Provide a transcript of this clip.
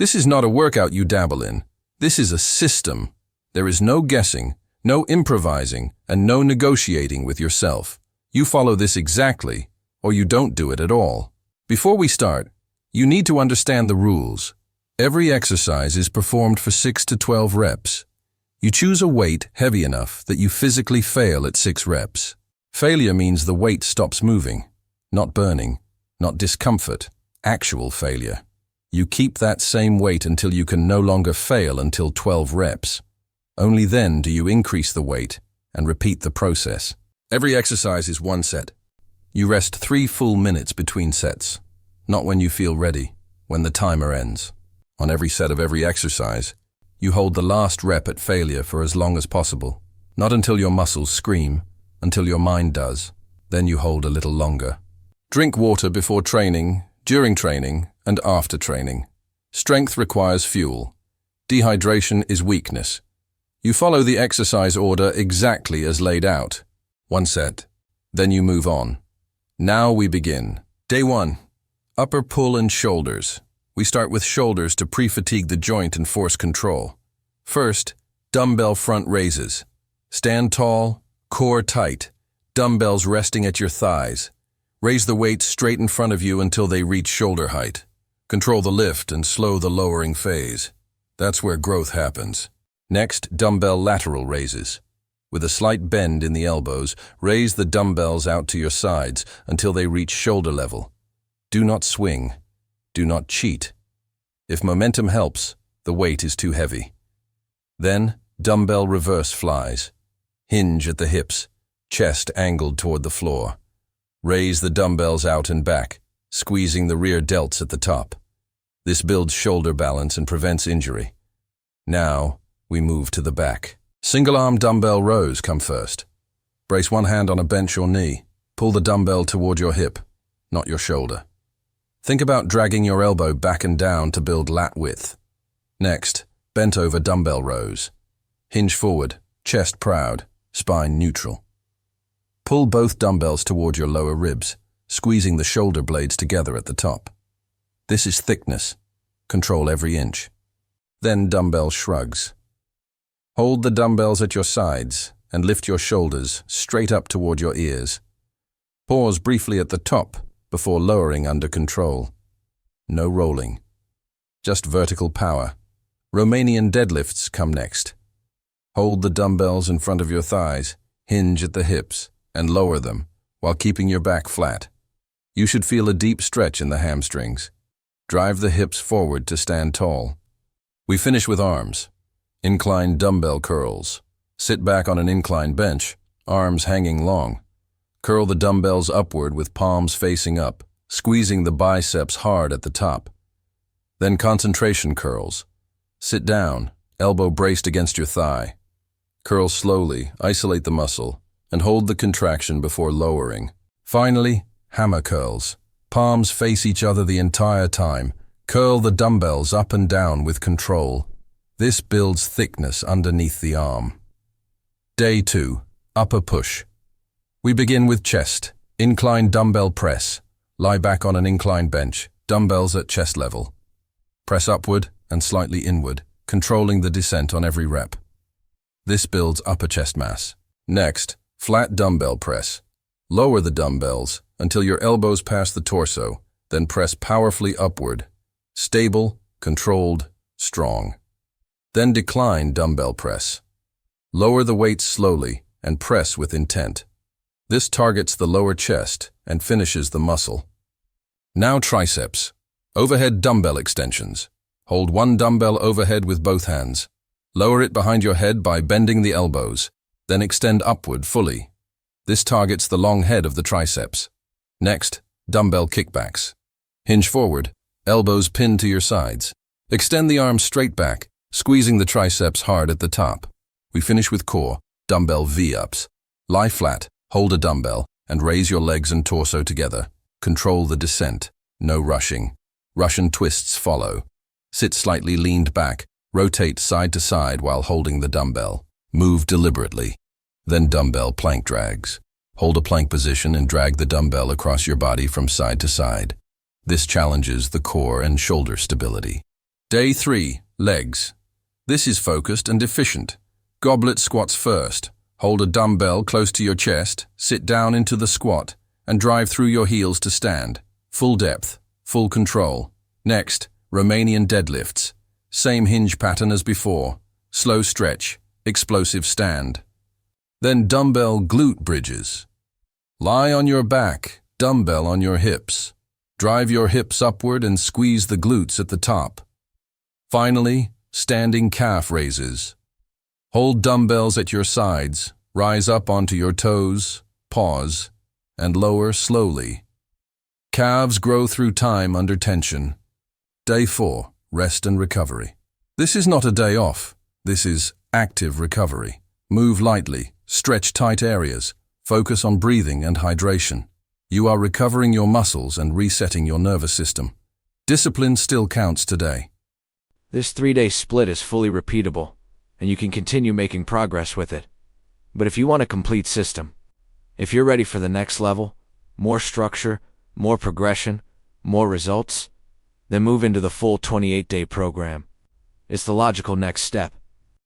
This is not a workout you dabble in. This is a system. There is no guessing, no improvising, and no negotiating with yourself. You follow this exactly, or you don't do it at all. Before we start, you need to understand the rules. Every exercise is performed for 6 to 12 reps. You choose a weight heavy enough that you physically fail at 6 reps. Failure means the weight stops moving, not burning, not discomfort, actual failure. You keep that same weight until you can no longer fail until 12 reps. Only then do you increase the weight and repeat the process. Every exercise is 1 set. You rest 3 full minutes between sets, not when you feel ready, when the timer ends. On every set of every exercise, you hold the last rep at failure for as long as possible. Not until your muscles scream, until your mind does. Then you hold a little longer. Drink water before training, during training, and after training. Strength requires fuel. Dehydration is weakness. You follow the exercise order exactly as laid out. 1 set. Then you move on. Now we begin. Day 1. Upper pull and shoulders. We start with shoulders to pre-fatigue the joint and force control. First, dumbbell front raises. Stand tall, core tight, dumbbells resting at your thighs. Raise the weights straight in front of you until they reach shoulder height. Control the lift and slow the lowering phase. That's where growth happens. Next, dumbbell lateral raises. With a slight bend in the elbows, raise the dumbbells out to your sides until they reach shoulder level. Do not swing. Do not cheat. If momentum helps, the weight is too heavy. Then, dumbbell reverse flies. Hinge at the hips, chest angled toward the floor. Raise the dumbbells out and back, squeezing the rear delts at the top. This builds shoulder balance and prevents injury. Now, we move to the back. Single-arm dumbbell rows come first. Brace one hand on a bench or knee. Pull the dumbbell toward your hip, not your shoulder. Think about dragging your elbow back and down to build lat width. Next, bent over dumbbell rows. Hinge forward, chest proud, spine neutral. Pull both dumbbells toward your lower ribs, squeezing the shoulder blades together at the top. This is thickness. Control every inch. Then dumbbell shrugs. Hold the dumbbells at your sides and lift your shoulders straight up toward your ears. Pause briefly at the top before lowering under control. No rolling. Just vertical power. Romanian deadlifts come next. Hold the dumbbells in front of your thighs, hinge at the hips, and lower them while keeping your back flat. You should feel a deep stretch in the hamstrings. Drive the hips forward to stand tall. We finish with arms. Incline dumbbell curls. Sit back on an incline bench, arms hanging long. Curl the dumbbells upward with palms facing up, squeezing the biceps hard at the top. Then concentration curls. Sit down, elbow braced against your thigh. Curl slowly, isolate the muscle, and hold the contraction before lowering. Finally, hammer curls. Palms face each other the entire time. Curl the dumbbells up and down with control. This builds thickness underneath the arm. Day 2. Upper push. We begin with chest. Incline dumbbell press. Lie back on an incline bench, dumbbells at chest level. Press upward and slightly inward, controlling the descent on every rep. This builds upper chest mass. Next, flat dumbbell press. Lower the dumbbells until your elbows pass the torso, then press powerfully upward. Stable, controlled, strong. Then decline dumbbell press. Lower the weights slowly and press with intent. This targets the lower chest and finishes the muscle. Now triceps. Overhead dumbbell extensions. Hold one dumbbell overhead with both hands. Lower it behind your head by bending the elbows, then extend upward fully. This targets the long head of the triceps. Next, dumbbell kickbacks. Hinge forward, elbows pinned to your sides. Extend the arms straight back, squeezing the triceps hard at the top. We finish with core, dumbbell V-ups. Lie flat, hold a dumbbell, and raise your legs and torso together. Control the descent, no rushing. Russian twists follow. Sit slightly leaned back, rotate side to side while holding the dumbbell. Move deliberately. Then dumbbell plank drags. Hold a plank position and drag the dumbbell across your body from side to side. This challenges the core and shoulder stability. Day 3, legs. This is focused and efficient. Goblet squats first. Hold a dumbbell close to your chest, sit down into the squat, and drive through your heels to stand. Full depth, full control. Next, Romanian deadlifts. Same hinge pattern as before. Slow stretch, explosive stand. Then dumbbell glute bridges. Lie on your back, dumbbell on your hips. Drive your hips upward and squeeze the glutes at the top. Finally, standing calf raises. Hold dumbbells at your sides, rise up onto your toes, pause, and lower slowly. Calves grow through time under tension. Day 4, rest and recovery. This is not a day off. This is active recovery. Move lightly, stretch tight areas, focus on breathing and hydration. You are recovering your muscles and resetting your nervous system. Discipline still counts today. This 3-day split is fully repeatable, and you can continue making progress with it. But if you want a complete system, if you're ready for the next level, more structure, more progression, more results, then move into the full 28-day program. It's the logical next step.